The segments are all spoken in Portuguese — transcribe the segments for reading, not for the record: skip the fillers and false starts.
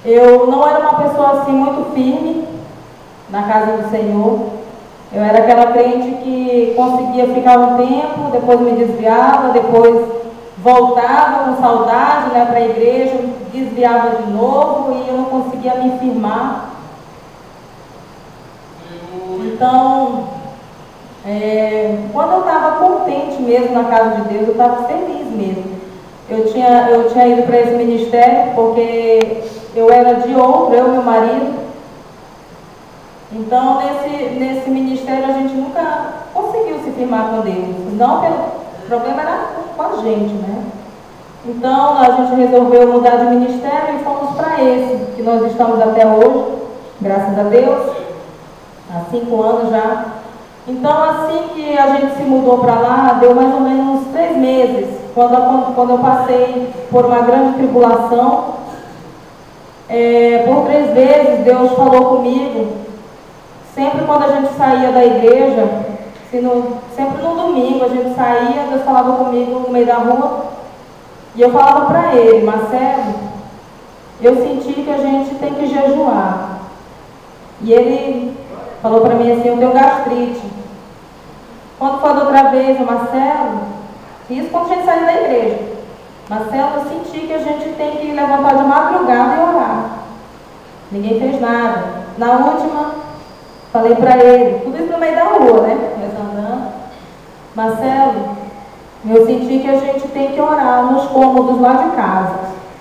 Eu não era uma pessoa assim muito firme na casa do Senhor. Eu era aquela crente que conseguia ficar um tempo, depois me desviava, depois voltava com saudade, né, para a igreja, desviava de novo e eu não conseguia me firmar. Então, quando eu estava contente mesmo na casa de Deus, eu estava feliz mesmo. Eu tinha ido para esse ministério porque eu era de outro, eu e meu marido. Então, nesse ministério a gente nunca conseguiu se firmar com Deus. Não pelo problema era com a gente, né? Então, a gente resolveu mudar de ministério e fomos para esse, que nós estamos até hoje, graças a Deus, há 5 anos já. Então, assim que a gente se mudou para lá, deu mais ou menos 3 meses, quando eu passei por uma grande tribulação. Por 3 vezes Deus falou comigo. Sempre quando a gente saía da igreja, sempre no domingo a gente saía, Deus falava comigo no meio da rua, e eu falava para ele: Marcelo, eu senti que a gente tem que jejuar. E ele falou para mim assim: eu tenho gastrite. Quando foi da outra vez, Marcelo, isso quando a gente saiu da igreja, Marcelo, eu senti que a gente tem que levantar de madrugada e orar. Ninguém fez nada. Na última, falei para ele, tudo isso no meio da rua, né? Nós andando. Marcelo, eu senti que a gente tem que orar nos cômodos lá de casa.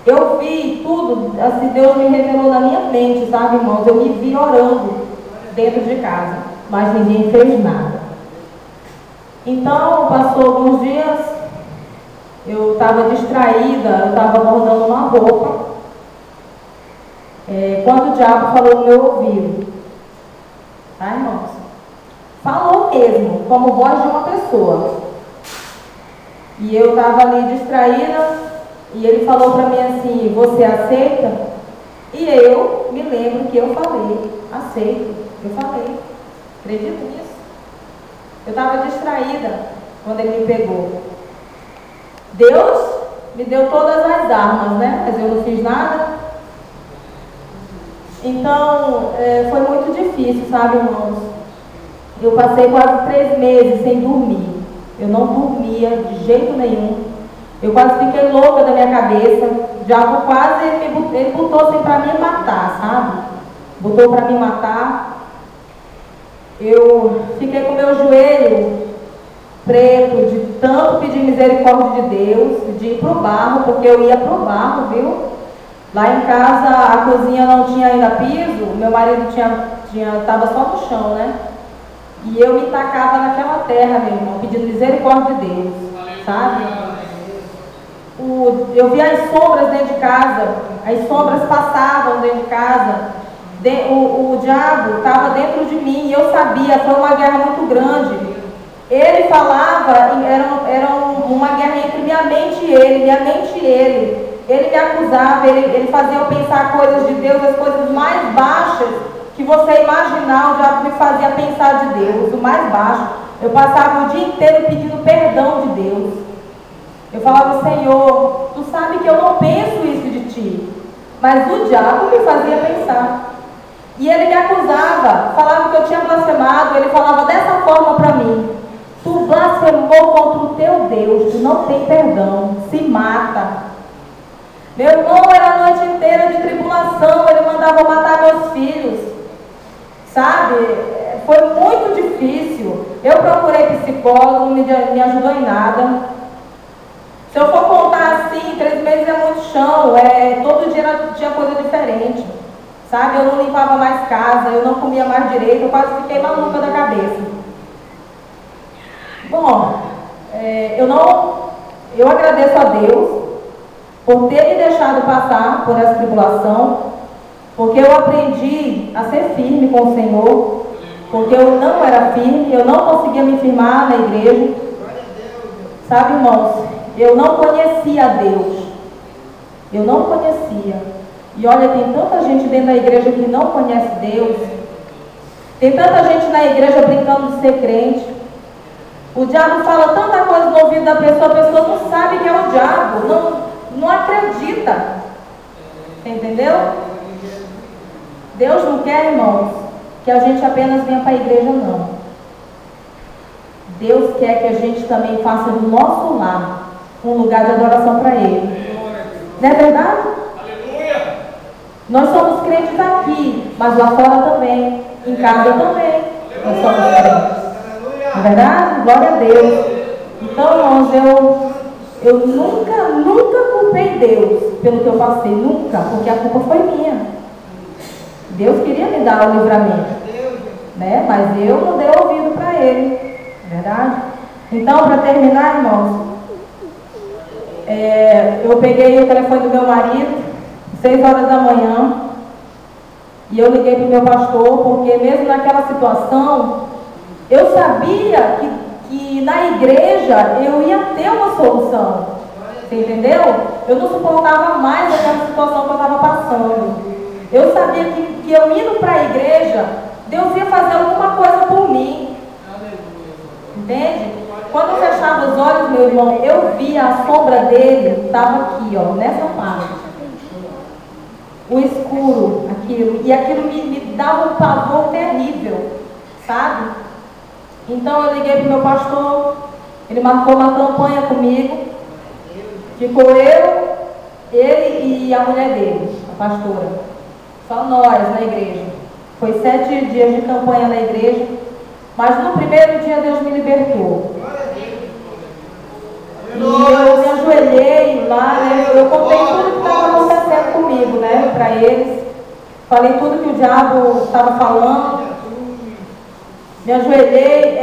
Eu vi tudo, assim, Deus me revelou na minha mente, sabe, irmãos? Eu me vi orando dentro de casa, mas ninguém fez nada. Então, passou alguns dias, eu estava distraída, eu estava bordando uma roupa, quando o diabo falou no meu ouvido. Tá, irmãos? Falou mesmo, como voz de uma pessoa. E eu estava ali distraída, e ele falou para mim assim: você aceita? E eu me lembro que eu falei: aceito. Eu falei. Acredita nisso? Eu estava distraída quando ele me pegou. Deus me deu todas as armas, né? Mas eu não fiz nada. Então, foi muito difícil, sabe, irmãos? Eu passei quase 3 meses sem dormir. Eu não dormia de jeito nenhum. Eu quase fiquei louca da minha cabeça. O diabo quase, ele botou assim para me matar, sabe? Botou para me matar. Eu fiquei com meu joelho preto de tanto pedir misericórdia de Deus, de ir pro barro, porque eu ia pro barro, viu? Lá em casa a cozinha não tinha ainda piso, meu marido estava só no chão, né? E eu me tacava naquela terra, meu irmão, pedindo misericórdia de Deus, sabe? Eu via as sombras dentro de casa, as sombras passavam dentro de casa, o diabo estava dentro de mim e eu sabia, foi uma guerra muito grande. Ele falava, era uma guerra entre minha mente e ele. Ele me acusava, ele fazia eu pensar coisas de Deus, as coisas mais baixas que você imaginar. O diabo me fazia pensar de Deus, o mais baixo. Eu passava o dia inteiro pedindo perdão de Deus. Eu falava: Senhor, tu sabe que eu não penso isso de ti, mas o diabo me fazia pensar. E ele me acusava, falava que eu tinha blasfemado. Ele falava dessa forma para mim: tu blasfemou contra o teu Deus, tu não tem perdão, se mata. Meu irmão, era a noite inteira de tribulação, ele mandava matar meus filhos, sabe? Foi muito difícil. Eu procurei psicólogo, não me ajudou em nada. Se eu for contar assim, 3 meses é muito chão, todo dia tinha coisa diferente, sabe? Eu não limpava mais casa, eu não comia mais direito, eu quase fiquei maluca da cabeça. Bom, eu agradeço a Deus por ter me deixado passar por essa tribulação, porque eu aprendi a ser firme com o Senhor, porque eu não era firme, eu não conseguia me firmar na igreja. Sabe, irmãos, eu não conhecia Deus, eu não conhecia. E olha, tem tanta gente dentro da igreja que não conhece Deus, tem tanta gente na igreja brincando de ser crente. O diabo fala tanta coisa no ouvido da pessoa, a pessoa não sabe que é o diabo, não acredita, entendeu? Deus não quer, irmãos, que a gente apenas venha para a igreja, não. Deus quer que a gente também faça do nosso lar um lugar de adoração para Ele. Não é verdade? Aleluia! Nós somos crentes aqui, mas lá fora também. Em casa também. Nós somos crentes. Não é verdade? Glória a Deus. Então, irmãos, eu nunca culpei Deus pelo que eu passei. Nunca, porque a culpa foi minha. Deus queria me dar o livramento, né? Mas eu não dei ouvido para Ele. Verdade? Então, para terminar, irmãos, eu peguei o telefone do meu marido, 6 horas da manhã, e eu liguei para o meu pastor, porque mesmo naquela situação, eu sabia que na igreja eu ia ter uma solução. Você entendeu? Eu não suportava mais aquela situação que eu estava passando. Eu sabia que eu indo para a igreja, Deus ia fazer alguma coisa por mim. Entende? Quando eu fechava os olhos, meu irmão, eu via a sombra dele, estava aqui, ó, nessa parte. O escuro, aquilo. E aquilo me dava um pavor terrível, sabe? Então eu liguei para o meu pastor, ele marcou uma campanha comigo. Ficou eu, ele e a mulher dele, a pastora. Só nós na igreja. Foi 7 dias de campanha na igreja. Mas no primeiro dia Deus me libertou. E eu me ajoelhei lá, né? Eu contei tudo que estava acontecendo comigo, né? Para eles. Falei tudo que o diabo estava falando. Me ajoelhei.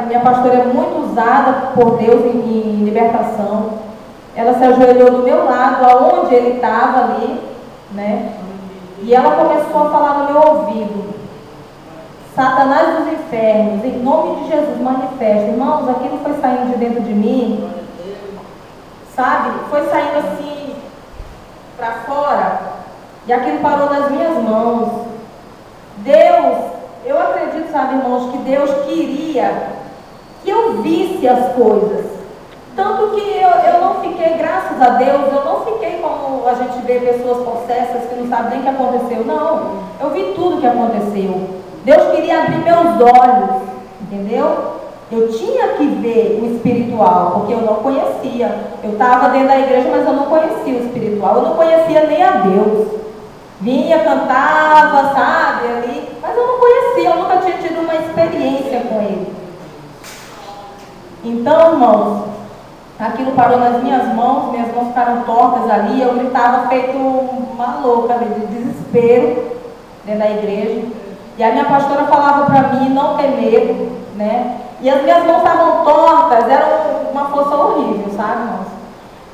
Minha pastora, é muito usada por Deus em libertação. Ela se ajoelhou do meu lado, aonde ele estava ali, né? E ela começou a falar no meu ouvido: Satanás dos infernos, em nome de Jesus, manifesta. Irmãos, aquilo foi saindo de dentro de mim, sabe? Foi saindo assim para fora, e aquilo parou nas minhas mãos. Deus, eu acredito, sabe, irmãos, que Deus queria que eu visse as coisas. Tanto que eu não fiquei, graças a Deus, eu não fiquei como a gente vê pessoas possessas que não sabem nem o que aconteceu. Não, eu vi tudo o que aconteceu. Deus queria abrir meus olhos, entendeu? Eu tinha que ver o espiritual, porque eu não conhecia. Eu estava dentro da igreja, mas eu não conhecia o espiritual. Eu não conhecia nem a Deus. Vinha, cantava, sabe, ali, mas eu não conhecia, eu nunca tinha tido uma experiência com Ele. Então, irmãos, aquilo parou nas minhas mãos ficaram tortas ali, eu gritava feito uma louca ali, de desespero dentro da igreja. E a minha pastora falava para mim não ter medo, né? E as minhas mãos estavam tortas, era uma força horrível, sabe, irmãos?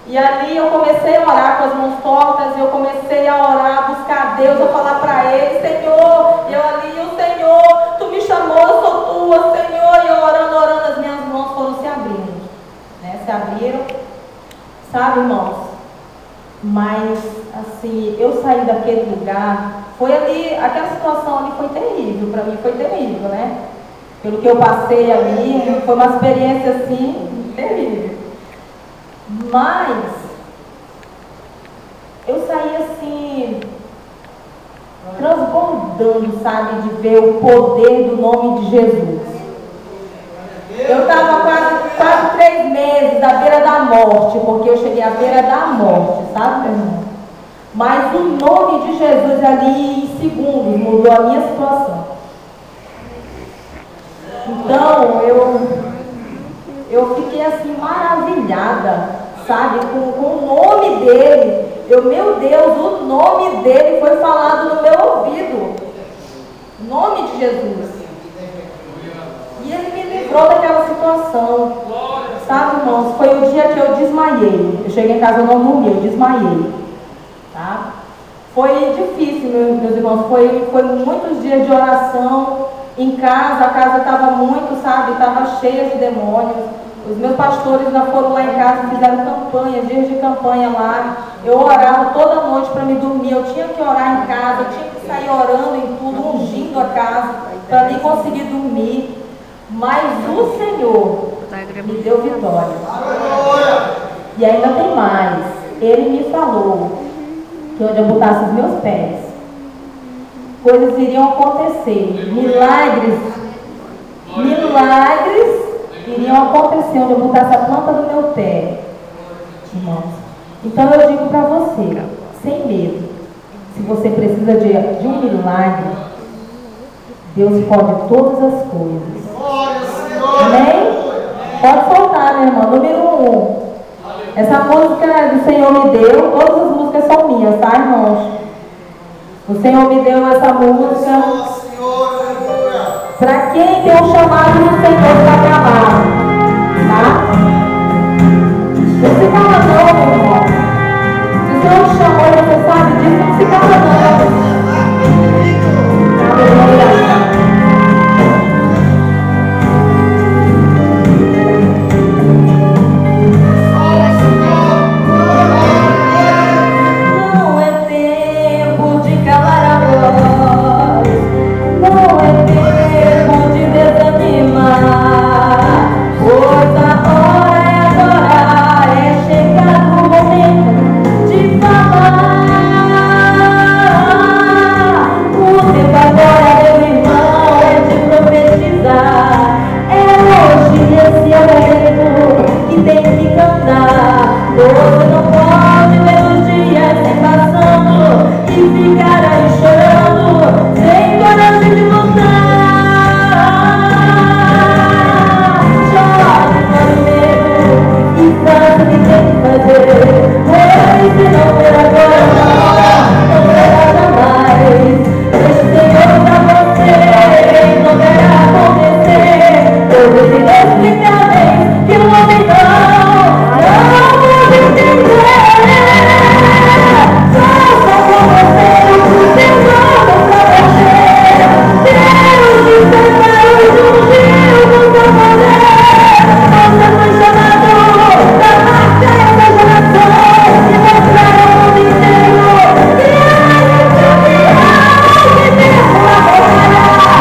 E ali eu comecei a orar com as mãos tortas, eu comecei a orar, a buscar a Deus, a falar para Ele: Senhor, eu ali, o Senhor, Tu me chamou, eu sou Tua, Senhor. E eu orando, as minhas mãos foram se abrindo, né? Se abriram, sabe, irmãos? Mas, assim, eu saí daquele lugar, foi ali, aquela situação ali foi terrível, para mim foi terrível, né? Pelo que eu passei ali, foi uma experiência, assim, terrível. Mas, eu saí, assim, transbordando, sabe, de ver o poder do nome de Jesus. Eu estava quase 3 meses à beira da morte, porque eu cheguei à beira da morte, sabe, meu irmão? Mas o nome de Jesus ali em segundos mudou a minha situação. Então, eu fiquei assim maravilhada, sabe, com o nome dele. Meu Deus, o nome dele foi falado no meu ouvido. O nome de Jesus. E ele me livrou daquela situação. Sabe, irmãos, foi o dia que eu desmaiei. Eu cheguei em casa, eu não dormi, eu desmaiei. Tá? Foi difícil, meus irmãos, foi muitos dias de oração em casa. A casa estava muito, sabe, estava cheia de demônios. Os meus pastores já foram lá em casa, fizeram campanha, dias de campanha lá. Eu orava toda noite para me dormir, eu tinha que orar em casa, eu tinha que sair orando em tudo, ungindo a casa, para nem conseguir dormir. Mas o Senhor me deu vitória. E ainda tem mais. Ele me falou que onde eu botasse os meus pés, coisas iriam acontecer, milagres iriam acontecer onde eu botasse a planta do meu pé, irmãos. Então eu digo para você, sem medo, se você precisa de um milagre, Deus pode todas as coisas. Amém? Pode soltar, minha irmã. Número 1. Essa música do Senhor me deu, todas as músicas são minhas, tá, irmãos? O Senhor me deu essa música para quem tem um chamado do Senhor para acabar, tá? Não se cala não, meu irmão. Se o Senhor te chamou e você sabe disso, não se cala não. Não é tempo de calar a voz, não é tempo de desanimar, pois a hora é agora, é chegado o momento de falar. O tempo agora, meu irmão, é de profetizar. É hoje esse é o momento que tem que cantar. Você não pode ver os dias se passando e ficar aí chorando, sem coragem de lutar. Chore para o medo e faça o que tem que fazer, pois se não for agora, não será jamais. Deixe o Senhor pra você, não verá acontecer. Todos inexplicáveis que o homem não pode entender. Faça com você o que tem plano pra você. Deus te separou de um dia com seu poder. Você foi chamado pra marcar essa geração e mostrar ao mundo inteiro que é campeão, que mesmo agora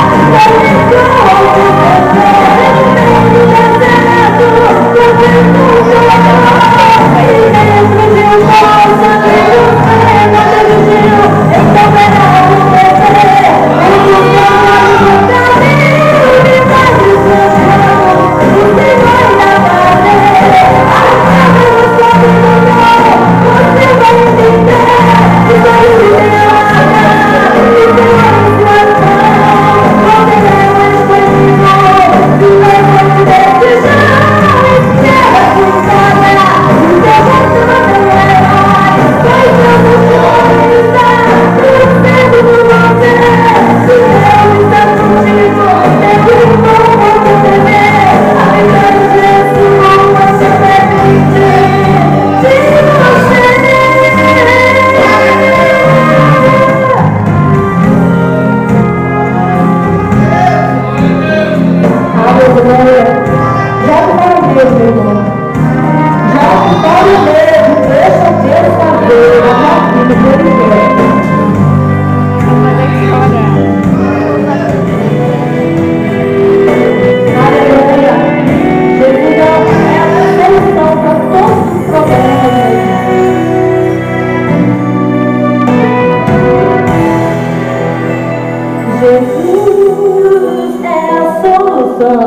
começou o sucesso no meio do deserto. Você nunca e dentro de um poço de luz quando ele viu, então verá acontecer. E o caminho me faz descansar. O Senhor irá fazer a revelação do mundo. Você vai entender que foi o Deus e deu a instrução. Você é o escolhido e vai poder desejar. Quero conquistar o teu vontade é herói. Pois Deus está torcendo por você. Se Deus está contigo, é que o bom você temer. A verdade de sua se permite de você. Aleluia. Já para o Deus, meu irmão. Já para o Deus. Deixa Deus fazer a tua vida que Ele quer. Aleluia. Jesus é a solução para todos os problemas. Jesus é a solução.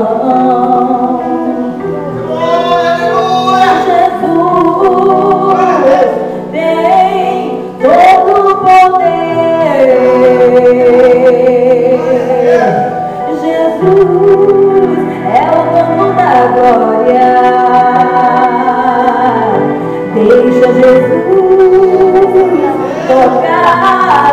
Jesus tem todo o poder. Jesus é o dono da glória. Deixa Jesus tocar